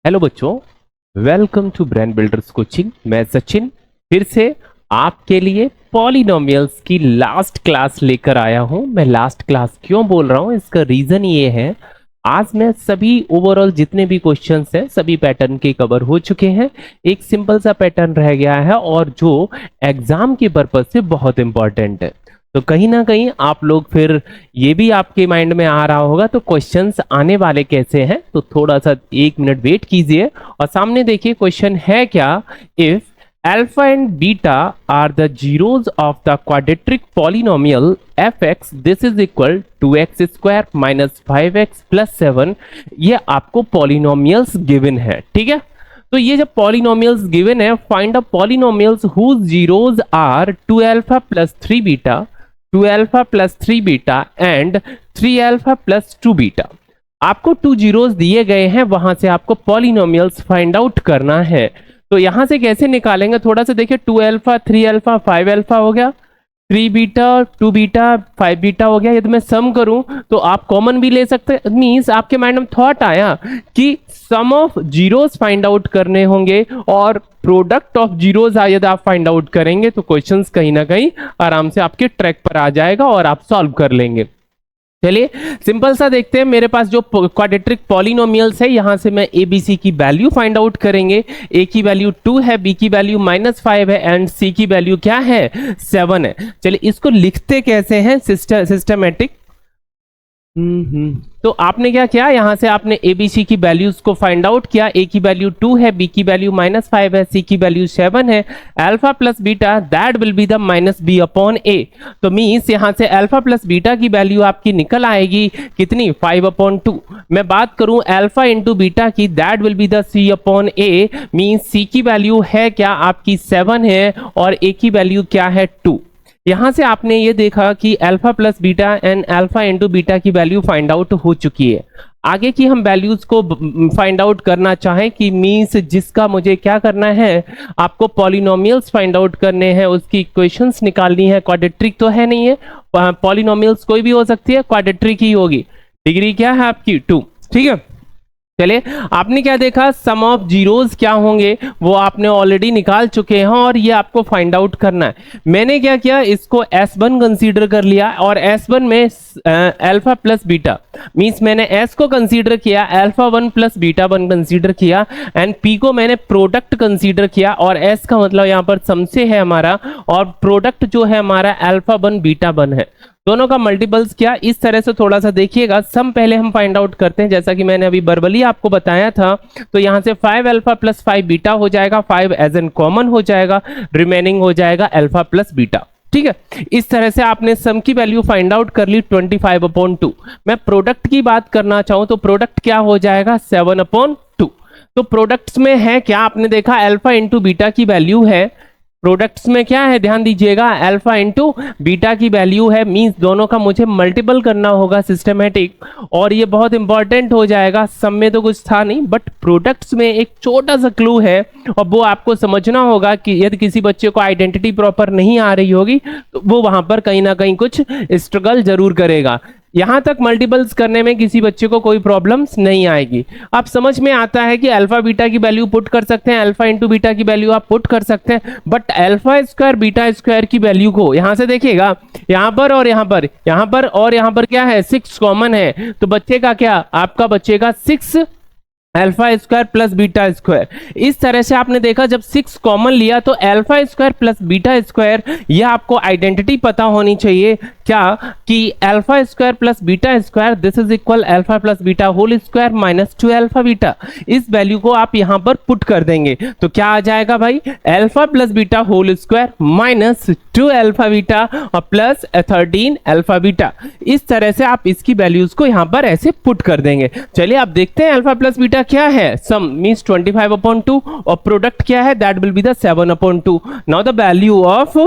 Hello बच्चों, welcome to Brain Builders coaching. मैं सचिन फिर से आपके लिए पॉलिनोमियल्स की लास्ट क्लास लेकर आया हूं। मैं लास्ट क्लास क्यों बोल रहा हूं, इसका रीजन ये है, आज मैं सभी ओवरऑल जितने भी क्वेश्चंस हैं सभी पैटर्न के कवर हो चुके हैं। एक सिंपल सा पैटर्न रह गया है और जो एग्जाम के पर्पज से बहुत इंपॉर्टेंट है। तो कहीं ना कहीं आप लोग फिर ये भी आपके माइंड में आ रहा होगा तो क्वेश्चंस आने वाले कैसे हैं, तो थोड़ा सा 1 मिनट वेट कीजिए और सामने देखिए क्वेश्चन है क्या। If alpha and beta are the zeros of the quadratic polynomial fx, this is equal to x square minus 5x plus 7। ये आपको पॉलिनोमियल्स गिवन है, ठीक है। तो ये जब पॉलिनोमियल्स गिवन है, find the polynomials whose zeros are 2 alpha plus 3 beta, 2 alpha plus 3 beta and 3 alpha plus 2 beta. आपको 2 जीरोस दिए गए हैं, वहां से आपको पॉलिनोमियल्स फाइंड आउट करना है। तो यहां से कैसे निकालेंगे, थोड़ा सा देखिए। 2 अल्फा 3 अल्फा 5 अल्फा हो गया, 3 बीटा 2 बीटा 5 बीटा हो गया। यदि मैं सम करूं तो आप कॉमन भी ले सकते हैं। मींस आपके माइंड में थॉट आया कि सम ऑफ जीरोस फाइंड आउट करने होंगे और प्रोडक्ट ऑफ जीरोस यदि आप फाइंड आउट करेंगे तो क्वेश्चंस कहीं ना कहीं आराम से आपके ट्रैक पर आ जाएगा और आप सॉल्व कर लेंगे। चलिए सिंपल सा देखते हैं। मेरे पास जो क्वाड्रेटिक पॉलिनोमियल्स है, यहां से मैं एबीसी की वैल्यू फाइंड आउट करेंगे। ए की वैल्यू 2 है, बी की वैल्यू -5 है एंड सी की वैल्यू क्या है, 7 है। चलिए इसको लिखते कैसे हैं, सिस्टमेटिक। तो आपने क्या किया, यहां से आपने एबीसी की वैल्यूज को फाइंड आउट किया। ए की वैल्यू 2 है, बी की वैल्यू -5 है, सी की वैल्यू 7 है। Alpha plus beta that will be the minus B upon A. तो मीन्स यहां से अल्फा प्लस बीटा की वैल्यू आपकी निकल आएगी कितनी, 5/2। मैं बात करूं अल्फा इंटू बीटा की, that will be the C upon A. Means C की वैल्यू है क्या आपकी 7 है और ए की वैल्यू क्या है 2। यहां से आपने ये देखा कि alpha plus beta and alpha into beta की वैल्यू फाइंड आउट हो चुकी है। आगे की हम वैल्यूज को फाइंड आउट करना चाहें कि मींस जिसका मुझे क्या करना है, आपको पॉलिनोमियल्स फाइंड आउट करने हैं, उसकी इक्वेशंस निकालनी है। क्वाड्रेटिक तो है नहीं है, पॉलिनोमियल्स कोई भी हो सकती है, क्वाड्रेटिक ही होगी। डिग्री क्या है आपकी 2, ठीक है। चलिए आपने क्या देखा, सम ऑफ जीरोस क्या होंगे वो आपने ऑलरेडी निकाल चुके हैं और ये आपको फाइंड आउट करना है। मैंने क्या किया, इसको S1 कंसीडर कर लिया और S1 में अल्फा प्लस बीटा, मींस मैंने S को कंसीडर किया, अल्फा 1 प्लस बीटा 1 कंसीडर किया एंड P को मैंने प्रोडक्ट कंसीडर किया और S का मतलब यहाँ पर सम से है हमारा और प्रोडक्ट जो है हमारा अल्फा 1 बीटा 1 है। दोनों का मल्टीपल्स किया। इस तरह से थोड़ा सा देखिएगा, सम पहले हम फाइंड आउट करते हैं जैसा कि मैंने अभी वर्बली आपको बताया था। तो यहां से 5 अल्फा प्लस 5 बीटा हो जाएगा, 5 एज एन कॉमन हो जाएगा, रिमेनिंग हो जाएगा अल्फा प्लस बीटा, ठीक है। इस तरह से आपने सम की वैल्यू फाइंड आउट कर ली 25/2। मैं प्रोडक्ट की बात करना चाहूं तो प्रोडक्ट क्या हो जाएगा, 7/2। तो प्रोडक्ट्स में है क्या, आपने देखा अल्फा इंटू बीटा की वैल्यू है। प्रोडक्ट्स में क्या है, ध्यान दीजिएगा, अल्फा इंटू बीटा की वैल्यू है। मींस दोनों का मुझे मल्टीपल करना होगा सिस्टमेटिक, और ये बहुत इंपॉर्टेंट हो जाएगा। सम में तो कुछ था नहीं, बट प्रोडक्ट्स में एक छोटा सा क्लू है और वो आपको समझना होगा कि यदि किसी बच्चे को आइडेंटिटी प्रॉपर नहीं आ रही होगी तो वो वहां पर कहीं ना कहीं कुछ स्ट्रगल जरूर करेगा। यहां तक मल्टीपल्स करने में किसी बच्चे को कोई प्रॉब्लम्स नहीं आएगी। आप समझ में आता है कि अल्फा बीटा की वैल्यू पुट कर सकते हैं, अल्फा इंटू बीटा की वैल्यू आप पुट कर सकते हैं, but alpha square beta square की वैल्यू को यहां से देखिएगा, यहां पर और यहां पर, यहां पर और यहां पर क्या है, 6 कॉमन है। तो बच्चे का क्या, आपका बच्चेगा 6 alpha square plus beta square. इस तरह से आपने देखा जब 6 कॉमन लिया तो alpha square plus beta square, यह आपको आइडेंटिटी पता होनी चाहिए क्या, कि alpha square plus beta square this is equal alpha plus beta whole square minus 2 alpha beta. इस वैल्यू को आप यहां पर पुट कर देंगे तो क्या आ जाएगा भाई, alpha plus beta whole square minus 2 alpha beta और प्लस 13 अल्फा बीटा। इस तरह से आप इसकी वैल्यूज को यहां पर ऐसे पुट कर देंगे। चलिए आप देखते हैं अल्फा प्लस बीटा क्या है, सम मींस 25/2 और प्रोडक्ट क्या है, that will be the 7/2। Now the value of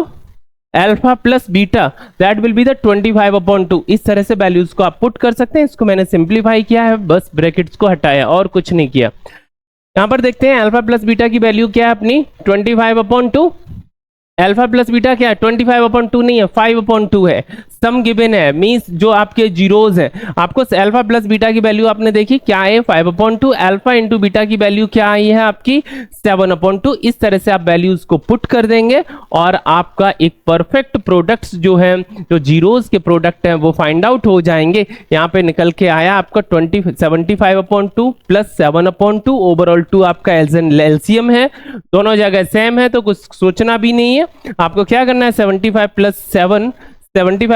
alpha plus beta that will be the 25/2। इस तरह से वैल्यूज को आप पुट कर सकते हैं। इसको मैंने सिंप्लीफाई किया है, बस ब्रैकेट्स को हटाया और कुछ नहीं किया। यहां पर देखते हैं अल्फा प्लस बीटा की वैल्यू क्या है अपनी 25/2 अल्फा प्लस बीटा क्या है 25/2 नहीं है 5/2 है। सम गिवन है मींस जो आपके जीरोज हैं, आपको अल्फा प्लस बीटा की वैल्यू आपने देखी क्या है 5/2, अल्फा इंटू बीटा की वैल्यू क्या आई है आपकी 7/2। इस तरह से आप वैल्यूज को पुट कर देंगे और आपका एक परफेक्ट प्रोडक्ट्स जो है, जो जीरोज के प्रोडक्ट हैं वो फाइंड आउट हो जाएंगे। यहाँ पे निकल के आया आपका 75/2 प्लस 7/2, ओवरऑल 2 आपका एलसीएम है, दोनों जगह सेम है तो कुछ सोचना भी नहीं है। आपको क्या करना है 75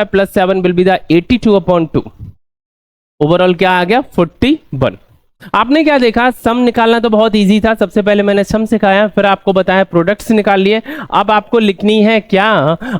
plus 7 will be the 82/2। Overall क्या आ गया 41। आपने क्या देखा, सम निकालना तो बहुत इजी था। सबसे पहले मैंने सम सिखाया, फिर आपको बताया प्रोडक्ट्स निकाल लिए। अब आपको लिखनी है क्या,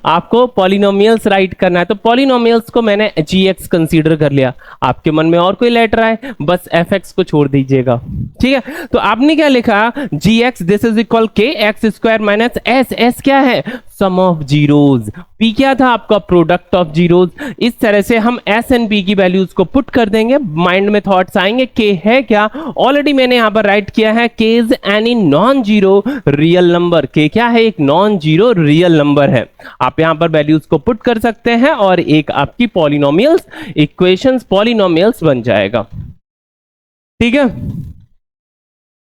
आपको पॉलिनोमियल्स राइट करना है। तो पॉलिनोमियल्स को मैंने gx कंसीडर कर लिया। आपके मन में और कोई लेटर आए बस fx को छोड़ दीजिएगा, ठीक है। तो आपने क्या लिखा gx this is equal k x square minus s। s क्या है सम ऑफ जीरोज, p क्या था आपका प्रोडक्ट ऑफ जीरोज। इस तरह से हम s एंड p की वैल्यूज को पुट कर देंगे, माइंड में थॉट्स आएंगे k है क्या, ऑलरेडी मैंने यहां पर राइट किया है k is any non zero real number. k क्या है एक नॉन जीरो रियल नंबर है। आप यहां पर वैल्यूज को पुट कर सकते हैं और एक आपकी पॉलिनोमियल्स इक्वेशंस पॉलिनोमियल्स बन जाएगा, ठीक है।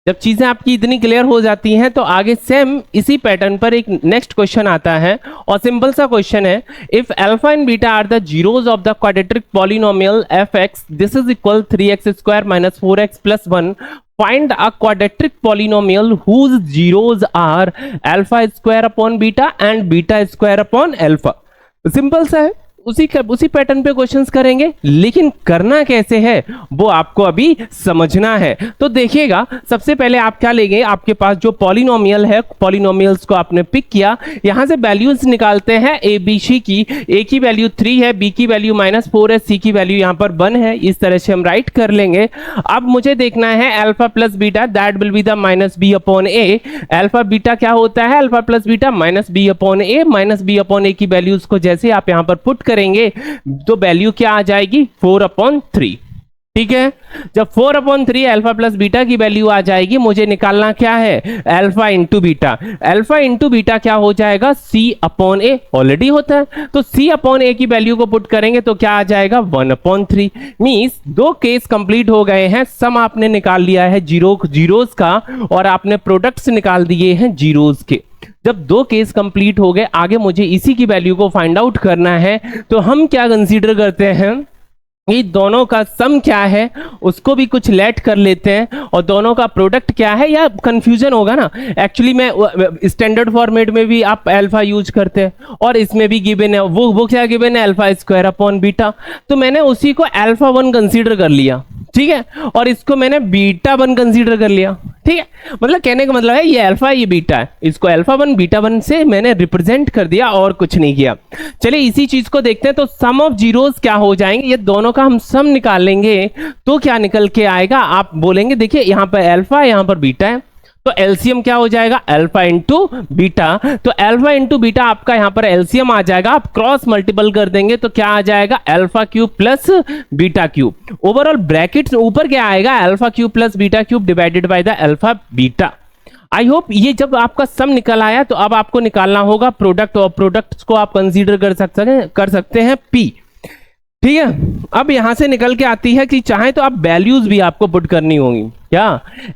जब चीजें आपकी इतनी क्लियर हो जाती हैं तो आगे सेम इसी पैटर्न पर एक नेक्स्ट क्वेश्चन आता है और सिंपल सा क्वेश्चन है, if alpha and beta are the zeros of the quadratic polynomial fx this is equal 3x square minus 4x plus 1, find a quadratic polynomial whose zeros are alpha square upon beta and beta square upon alpha. Simple सा है, उसी pattern पे questions करेंगे, लेकिन करना कैसे है वो आपको अभी समझना है। तो देखिएगा सबसे पहले आप क्या लेंगे, आपके पास जो पॉलिनोमियल है, पॉलिनोमियल्स को आपने पिक किया, यहां से वैल्यूज निकालते हैं ए बी सी की। ए की वैल्यू 3 है, बी की वैल्यू -4 है, सी की वैल्यू यहां पर 1 है। इस तरह से हम राइट कर लेंगे। अब मुझे देखना है alpha plus beta, that will be the -b/a। Alpha beta क्या होता है, alpha plus beta -b/a। -b/a की वैल्यूज को जैसे आप यहां पर पुट करेंगे तो वैल्यू क्या आ जाएगी 4/3, ठीक है। जब 4/3 अल्फा प्लस बीटा की वैल्यू आ जाएगी, मुझे निकालना क्या है alpha into beta. Alpha into beta क्या हो जाएगा c/a, ऑलरेडी होता है तो c/a की वैल्यू को पुट करेंगे तो क्या आ जाएगा 1/3। मींस दो केस कंप्लीट हो गए हैं, सम आपने निकाल लिया है जीरोज का और आपने प्रोडक्ट्स निकाल दिए हैं जीरोज के। जब दो केस कंप्लीट हो गए, आगे मुझे इसी की वैल्यू को फाइंड आउट करना है। तो हम क्या कंसीडर करते हैं, ये दोनों का सम क्या है उसको भी कुछ लेट कर लेते हैं और दोनों का प्रोडक्ट क्या है, या कंफ्यूजन होगा ना। एक्चुअली मैं स्टैंडर्ड फॉर्मेट में भी आप अल्फा यूज करते हैं और इसमें भी गिवन है, वो क्या गिवन है अल्फा स्क्वायर अपॉन बीटा। तो मैंने उसी को अल्फा 1 कंसीडर कर लिया, ठीक है, और इसको मैंने बीटा 1 कंसीडर कर लिया, ठीक है। मतलब कहने का मतलब है ये अल्फा ये बीटा है, इसको अल्फा 1 बीटा 1 से मैंने रिप्रेजेंट कर दिया और कुछ नहीं किया। चलिए इसी चीज को देखते हैं। तो सम ऑफ जीरोज क्या हो जाएंगे, ये दोनों का हम सम निकालेंगे तो क्या निकल के आएगा। आप बोलेंगे देखिए यहां पर अल्फा है, यहां पर बीटा है, तो एलसीएम क्या हो जाएगा अल्फा इंटू बीटा। तो अल्फा इंटू बीटा आपका यहां पर एलसीएम आ जाएगा, आप क्रॉस मल्टीपल कर देंगे तो क्या आ जाएगा alpha cube plus beta cube. Overall bracket ऊपर क्या आएगा alpha cube plus beta cube divided by the alpha beta. I hope ये जब आपका सम निकल आया तो अब आपको निकालना होगा प्रोडक्ट, और प्रोडक्ट्स को आप कंसीडर कर सकते हैं पी, ठीक है। अब यहां से निकल के आती है कि चाहे तो आप वैल्यूज भी आपको पुट करनी होंगी, क्या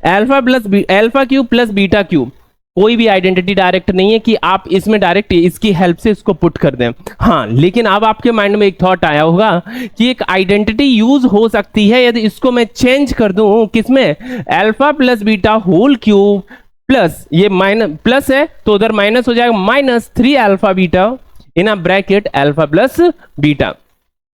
alpha cube plus beta cube. कोई भी आइडेंटिटी डायरेक्ट नहीं है कि आप इसमें डायरेक्ट इसकी हेल्प से इसको पुट कर दें। हाँ, लेकिन अब आपके माइंड में एक थॉट आया होगा कि एक आइडेंटिटी यूज हो सकती है यदि इसको मैं चेंज कर दूं किसमें alpha plus beta whole cube plus ये माइनस प्लस है तो उधर माइनस हो जाएगा -3 alpha beta in a bracket alpha plus beta.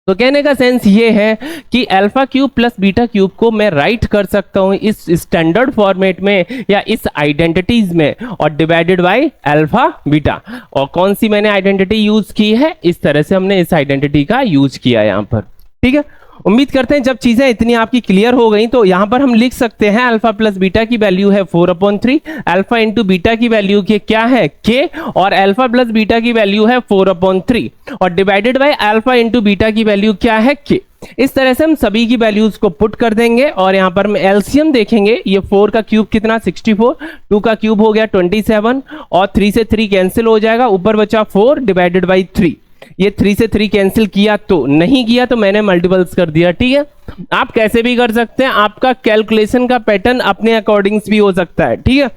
तो कहने का सेंस ये है कि alpha cube plus beta cube को मैं राइट कर सकता हूं इस स्टैंडर्ड फॉर्मेट में या इस आइडेंटिटीज में और डिवाइडेड बाय अल्फा बीटा। और कौन सी मैंने आइडेंटिटी यूज की है, इस तरह से हमने इस आइडेंटिटी का यूज किया यहां पर, ठीक है। उम्मीद करते हैं जब चीजें इतनी आपकी क्लियर हो गई तो यहां पर हम लिख सकते हैं अल्फा प्लस बीटा की वैल्यू है 4/3, अल्फा इंटू बीटा की वैल्यू क्या है k, और अल्फा प्लस बीटा की वैल्यू है 4/3 और divided by alpha into beta की वैल्यू क्या है k। इस तरह से हम सभी की वैल्यूज को पुट कर देंगे और यहाँ पर हम एलसीएम देखेंगे। ये 4 का क्यूब कितना 64, 2 का क्यूब हो गया 27 और 3 से 3 कैंसिल हो जाएगा, ऊपर बचा 4 डिवाइडेड बाई 3। ये 3 से 3 कैंसिल किया तो नहीं किया तो मैंने मल्टीपल्स कर दिया, ठीक है। आप कैसे भी कर सकते हैं, आपका कैलकुलेशन का पैटर्न अपने अकॉर्डिंग्स भी हो सकता है, ठीक है।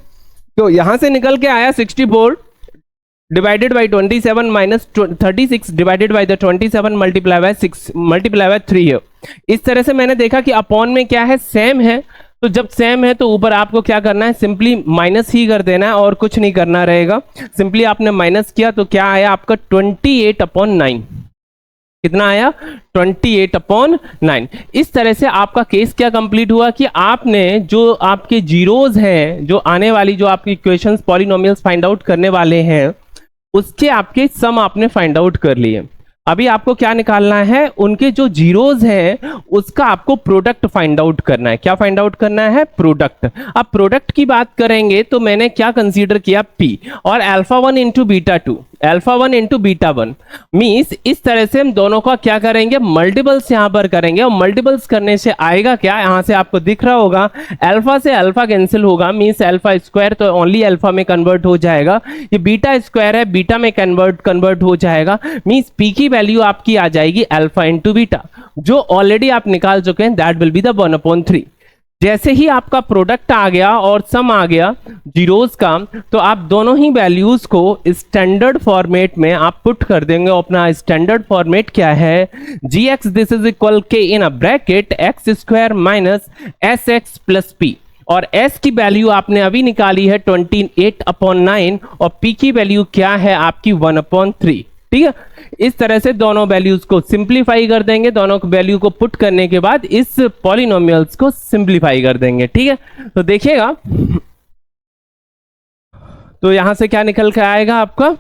तो यहां से निकल के आया 64 divided by 27 minus 36 divided by the 27 multiply by 6 multiply by 3 है। इस तरह से मैंने देखा कि अपॉन में क्या है, सेम है, तो जब सेम है तो ऊपर आपको क्या करना है, सिंपली माइनस ही कर देना है और कुछ नहीं करना रहेगा। सिंपली आपने माइनस किया तो क्या आया आपका 28/9। कितना आया 28/9। इस तरह से आपका केस क्या कंप्लीट हुआ कि आपने जो आपके जीरोज हैं, जो आने वाली जो आपकी इक्वेशंस पॉलिनोमियल्स फाइंड आउट करने वाले हैं, उसके आपके सम आपने फाइंड आउट कर लिए। अभी आपको क्या निकालना है, उनके जो जीरोज हैं उसका आपको प्रोडक्ट फाइंड आउट करना है। क्या फाइंड आउट करना है, प्रोडक्ट। अब प्रोडक्ट की बात करेंगे तो मैंने क्या कंसीडर किया, पी और alpha 1 into beta 2, alpha 1 into beta 1 means इस तरह से हम दोनों का क्या करेंगे, मल्टीपल्स यहां पर करेंगे और मल्टीपल्स करने से आएगा क्या, यहां से आपको दिख रहा होगा अल्फा से अल्फा कैंसिल होगा, मीन्स अल्फा स्क्वायर तो ओनली अल्फा में कन्वर्ट हो जाएगा, ये बीटा स्क्वायर है बीटा में कन्वर्ट हो जाएगा, मीन्स पी की वैल्यू आपकी आ जाएगी अल्फा इंटू बीटा, जो ऑलरेडी आप निकाल चुके हैं, दैट विल बी द 1/3। जैसे ही आपका प्रोडक्ट आ गया और सम आ गया जीरोस का, तो आप दोनों ही वैल्यूज को स्टैंडर्ड फॉर्मेट में आप पुट कर देंगे। अपना स्टैंडर्ड फॉर्मेट क्या है, gx this is equal K in a bracket x square minus sx plus p, और s की वैल्यू आपने अभी निकाली है 28/9 और p की वैल्यू क्या है आपकी 1/3, ठीक है। इस तरह से दोनों वैल्यूज को सिंप्लीफाई कर देंगे, दोनों वैल्यू को पुट करने के बाद इस पॉलिनोमियल्स को सिंप्लीफाई कर देंगे, ठीक है। तो देखिएगा, तो यहां से क्या निकल के आएगा आपका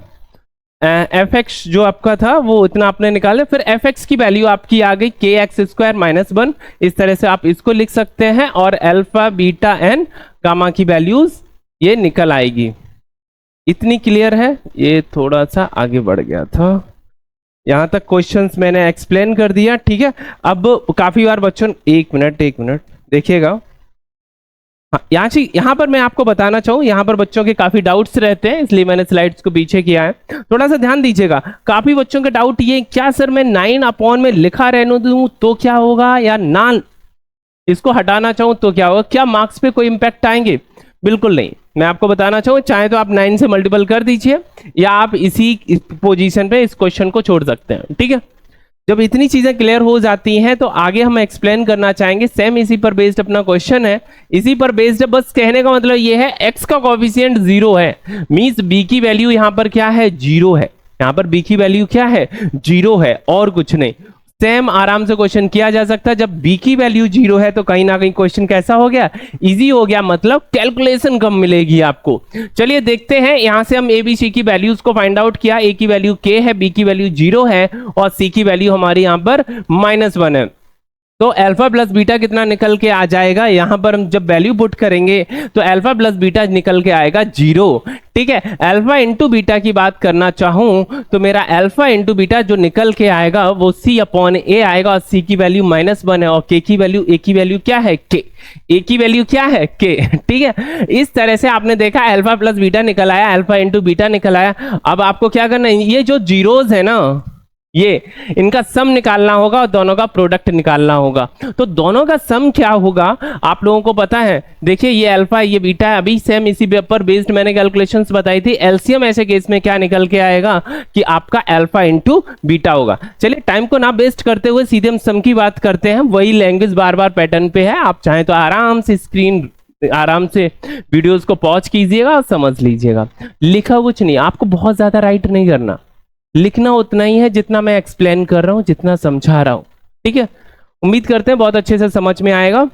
fx जो आपका था वो इतना आपने निकाले, फिर fx की वैल्यू आपकी आ गई kx स्क्वायर माइनस 1, इस तरह से आप इसको लिख सकते हैं, और अल्फा बीटा एन गामा की वैल्यूज ये निकल आएगी। इतनी क्लियर है, ये थोड़ा सा आगे बढ़ गया था, यहां तक क्वेश्चंस मैंने एक्सप्लेन कर दिया, ठीक है। अब काफी बार बच्चों, एक मिनट देखिएगा, हाँ, यहाँ पर मैं आपको बताना चाहूँ, यहाँ पर बच्चों के काफी डाउट्स रहते हैं, इसलिए मैंने स्लाइड्स को पीछे किया है, थोड़ा सा ध्यान दीजिएगा। काफी बच्चों के डाउट ये, क्या सर मैं 9 में लिखा रहने दूं तो क्या होगा, या ना इसको हटाना चाहूं तो क्या होगा, क्या मार्क्स पे कोई इंपैक्ट आएंगे? बिल्कुल नहीं। मैं आपको बताना चाहूँ, चाहे तो आप 9 से मल्टीपल कर दीजिए, या आप इसी पोजीशन पे इस क्वेश्चन को छोड़ सकते हैं, ठीक है। जब इतनी चीजें क्लियर हो जाती हैं तो आगे हम एक्सप्लेन करना चाहेंगे। सेम इसी पर बेस्ड अपना क्वेश्चन है, इसी पर बेस्ड है, बस कहने का मतलब ये है x का कोएफिशिएंट 0 है, मींस b की वैल्यू यहां पर क्या है, 0 है, यहां पर b की वैल्यू क्या है, 0 है और कुछ नहीं। सेम आराम से क्वेश्चन किया जा सकता है। जब b की वैल्यू 0 है तो कहीं ना कहीं क्वेश्चन कैसा हो गया, इजी हो गया, मतलब कैलकुलेशन कम मिलेगी आपको। चलिए देखते हैं, यहां से हम ABC की वैल्यूज को फाइंड आउट किया, a की वैल्यू k है, b की वैल्यू 0 है और c की वैल्यू हमारी यहां पर -1 है। तो अल्फा प्लस बीटा कितना निकल के आ जाएगा, यहां पर हम जब वैल्यू पुट करेंगे तो अल्फा प्लस बीटा निकल के आएगा 0, ठीक है। अल्फा इंटू बीटा की बात करना चाहूं तो मेरा अल्फा इंटू बीटा जो निकल के आएगा वो c/a आएगा, और c की वैल्यू -1 है, और k की वैल्यू, a की वैल्यू क्या है, k, a की वैल्यू क्या है, k, ठीक है। इस तरह से आपने देखा अल्फा प्लस बीटा निकल आया, अल्फा इंटू बीटा निकल आया। अब आपको क्या करना है, ये जो जीरोज है ना, ये इनका सम निकालना होगा और दोनों का प्रोडक्ट निकालना होगा। तो दोनों का सम क्या होगा आप लोगों को पता है, देखिए ये अल्फा ये बीटा है, अभी सेम इसी पेपर बेस्ड मैंने कैलकुलेशंस बताई थी। एलसीएम ऐसे केस में क्या निकल के आएगा कि आपका अल्फा इंटू बीटा होगा। चलिए टाइम को ना वेस्ट करते हुए सीधे हम सम की बात करते हैं, वही लैंग्वेज बार बार पैटर्न पे है, आप चाहें तो आराम से आराम से वीडियोस को पॉज कीजिएगा और समझ लीजिएगा। लिखा कुछ नहीं, आपको बहुत ज्यादा राइट नहीं करना, लिखना उतना ही है जितना मैं एक्सप्लेन कर रहा हूं, जितना समझा रहा हूं, ठीक है। उम्मीद करते हैं बहुत अच्छे से समझ में आएगा।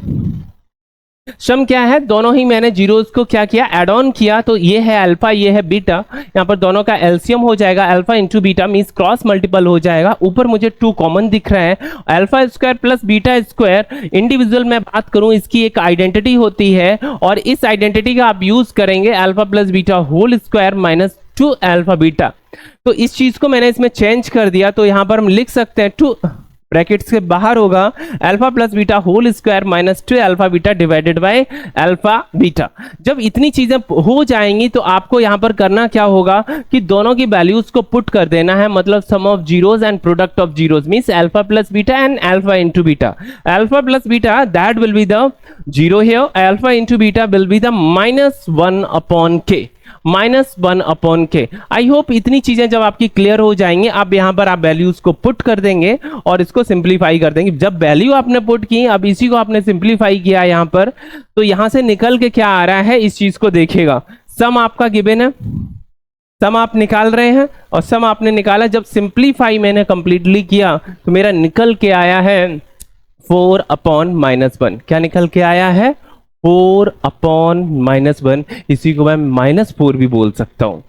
सम क्या है, दोनों ही मैंने जीरोस को क्या किया, एड ऑन किया, तो ये है अल्फा ये है बीटा, यहाँ पर दोनों का एलसीएम हो जाएगा alpha into beta, means cross multiple हो जाएगा। ऊपर मुझे 2 कॉमन दिख रहा है, alpha square plus beta square. Individual मैं बात करूं, इसकी एक आइडेंटिटी होती है और इस आइडेंटिटी का आप यूज करेंगे, alpha plus beta whole square minus 2 alpha beta. तो इस चीज को मैंने इसमें चेंज कर दिया, तो यहां पर हम लिख सकते हैं 2 ब्रैकेट्स के बाहर होगा alpha plus beta whole square minus 2 alpha beta divided by alpha beta. जब इतनी चीजें हो जाएंगी तो आपको यहां पर करना क्या होगा कि दोनों की वैल्यूज को पुट कर देना है, मतलब sum of zeros and product of zeros means alpha plus beta and alpha into beta. Alpha plus beta that will be the zero here, alpha into beta will be the -1 upon K, -1 upon के। I hope इतनी चीजें जब आपकी clear हो जाएंगी, अब यहां पर आप वैल्यूज को पुट कर देंगे और इसको सिंप्लीफाई कर देंगे। जब वैल्यू आपने पुट की, अब इसी को आपने सिंप्लीफाई किया यहां पर, तो यहां से निकल के क्या आ रहा है इस चीज को देखिएगा। सम आपका गिवन है, सम आप निकाल रहे हैं और सम आपने निकाला, जब सिंप्लीफाई मैंने कंप्लीटली किया तो मेरा निकल के आया है 4 अपॉन -1। क्या निकल के आया है? 4 अपॉन -1। इसी को मैं -4 भी बोल सकता हूं।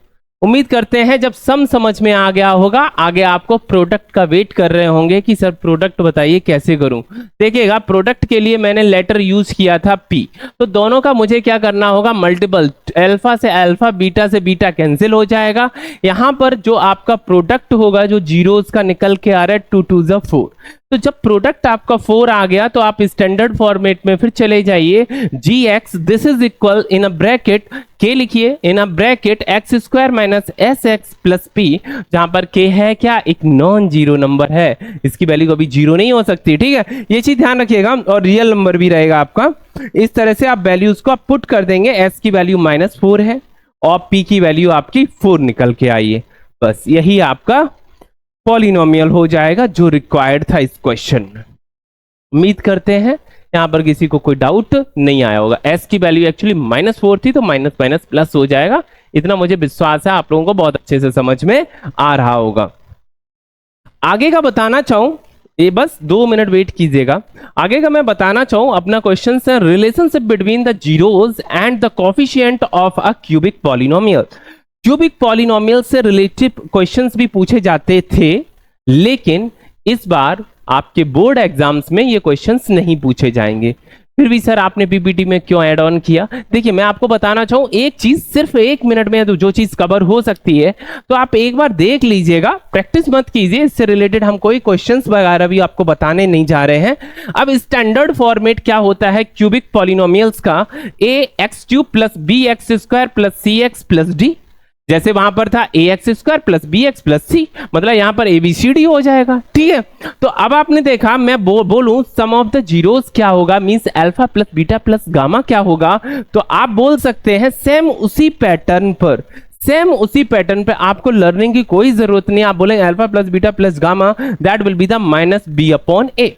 उम्मीद करते हैं जब सम समझ में आ गया होगा, आगे आपको प्रोडक्ट का वेट कर रहे होंगे कि सर प्रोडक्ट बताइए कैसे करूं। देखिएगा, प्रोडक्ट के लिए मैंने लेटर यूज किया था पी, तो दोनों का मुझे क्या करना होगा, मल्टीपल, अल्फा से अल्फा, बीटा से बीटा कैंसिल हो जाएगा। यहां पर जो आपका प्रोडक्ट होगा, जो जीरोस का निकल के आ रहा है 2 2 4, तो जब प्रोडक्ट आपका 4 आ गया तो आप स्टैंडर्ड फॉर्मेट में फिर चले जाइए। G X this is equal in a bracket K लिखिए, in a bracket X square minus S X plus P, जहां पर के है क्या, एक नॉन जीरो नंबर है, इसकी वैल्यू कभी जीरो नहीं हो सकती, ठीक है, ये चीज ध्यान रखिएगा, और रियल नंबर भी रहेगा आपका। इस तरह से आप वैल्यूज को आप पुट कर देंगे। एस की वैल्यू -4 है और पी की वैल्यू आपकी 4 निकल के आई है। बस यही आपका पॉलिनोमियल हो जाएगा जो रिक्वायर्ड था इस क्वेश्चन में। उम्मीद करते हैं यहां पर किसी को कोई डाउट नहीं आया होगा। एस की वैल्यू एक्चुअली -4 थी तो माइनस माइनस प्लस हो जाएगा, इतना मुझे विश्वास है आप लोगों को बहुत अच्छे से समझ में आ रहा होगा। आगे का बताना चाहूं, ये बस 2 मिनट वेट कीजिएगा। आगे का मैं बताना चाहूं अपना क्वेश्चन है relationship between the zeros and the coefficient of a cubic polynomial. Cubic polynomial से रिलेटिव क्वेश्चंस भी पूछे जाते थे, लेकिन इस बार आपके बोर्ड एग्जाम्स में ये क्वेश्चंस नहीं पूछे जाएंगे। फिर भी सर आपने पीपीटी में क्यों ऐड ऑन किया? देखिए मैं आपको बताना चाहूं एक चीज, सिर्फ 1 मिनट में जो चीज कवर हो सकती है तो आप एक बार देख लीजिएगा, प्रैक्टिस मत कीजिए। इससे रिलेटेड हम कोई क्वेश्चंस वगैरह भी आपको बताने नहीं जा रहे हैं। अब स्टैंडर्ड फॉर्मेट क्या होता है क्यूबिक पॉलिनोमियल्स का, ax³ plus bx² plus cx plus d, जैसे वहां पर था ax² plus bx plus c, मतलब यहां पर abcd हो जाएगा, ठीक है। तो अब आपने देखा मैं बोलूं सम ऑफ द जीरोस क्या होगा, means alpha plus beta plus gamma क्या होगा, तो आप बोल सकते हैं सेम उसी पैटर्न पर, सेम उसी पैटर्न पे आपको लर्निंग की कोई जरूरत नहीं। आप बोलेंगे alpha plus beta plus gamma that will be the -b/a,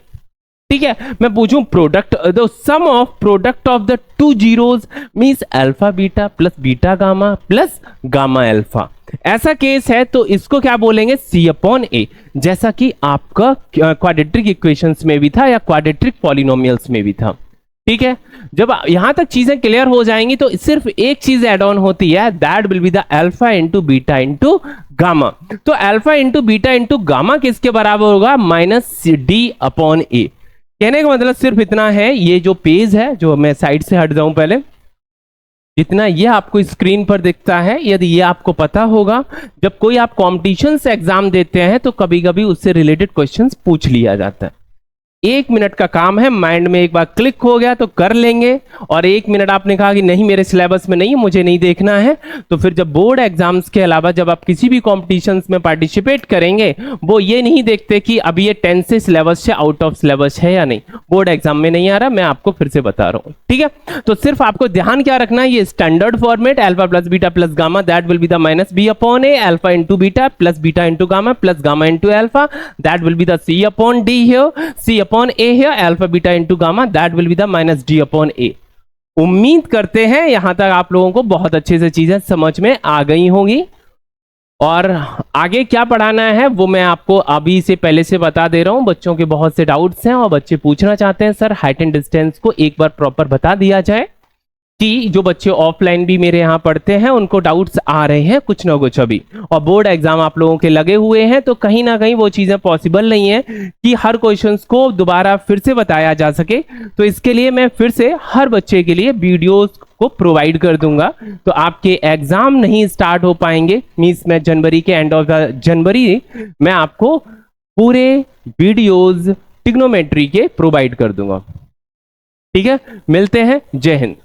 ठीक है। मैं पूछूं product, the sum of product of the 2 zeros means alpha beta plus beta gamma plus gamma alpha, ऐसा केस है तो इसको क्या बोलेंगे, c/a, जैसा कि आपका क्वाड्रेटिक इक्वेशंस में भी था या क्वाड्रेटिक पॉलिनोमियल्स में भी था, ठीक है। जब यहां तक चीजें क्लियर हो जाएंगी तो सिर्फ एक चीज एड ऑन होती है, that will be the alpha into beta into gamma. तो alpha into beta into gamma किसके बराबर होगा, -d/a। कहने का मतलब सिर्फ इतना है, ये जो पेज है, जो मैं साइड से हट जाऊं पहले, जितना ये आपको स्क्रीन पर दिखता है, यदि ये आपको पता होगा, जब कोई आप कॉम्पिटिशन से एग्जाम देते हैं तो कभी कभी उससे रिलेटेड क्वेश्चंस पूछ लिया जाता है। 1 मिनट का काम है, माइंड में एक बार क्लिक हो गया तो कर लेंगे, और 1 मिनट आपने कहा कि नहीं मेरे सिलेबस में नहीं है, मुझे नहीं देखना है, तो फिर जब बोर्ड एग्जाम्स के अलावा जब आप किसी भी कॉम्पिटिशन्स में पार्टिसिपेट करेंगे, वो ये नहीं देखते कि अभी ये 10 से सिलेबस से आउट ऑफ सिलेबस है या नहीं, बोर्ड एग्जाम में नहीं आ रहा, मैं आपको फिर से बता रहा हूँ, ठीक है। तो सिर्फ आपको ध्यान क्या रखना है, ये standard format alpha plus beta plus gamma that will be the -b/a, alpha into beta plus beta into gamma plus gamma into alpha that will be the c/d here, c/a here, alpha beta into gamma that will be the -d/a। उम्मीद करते हैं यहां तक आप लोगों को बहुत अच्छे से चीजें समझ में आ गई होंगी, और आगे क्या पढ़ाना है वो मैं आपको अभी से पहले से बता दे रहा हूं। बच्चों के बहुत से डाउट्स हैं और बच्चे पूछना चाहते हैं सर हाइट एंड डिस्टेंस को एक बार प्रॉपर बता दिया जाए, कि जो बच्चे ऑफलाइन भी मेरे यहाँ पढ़ते हैं उनको डाउट्स आ रहे हैं कुछ ना कुछ अभी, और बोर्ड एग्जाम आप लोगों के लगे हुए हैं, तो कहीं ना कहीं वो चीजें पॉसिबल नहीं है कि हर क्वेश्चंस को दोबारा फिर से बताया जा सके। तो इसके लिए मैं फिर से हर बच्चे के लिए वीडियोस को प्रोवाइड कर दूंगा, तो आपके एग्जाम नहीं स्टार्ट हो पाएंगे, मींस मैं जनवरी के एंड ऑफ द जनवरी मैं आपको पूरे वीडियोस ट्रिग्नोमेट्री के प्रोवाइड कर दूंगा। ठीक है, मिलते हैं, जय हिंद।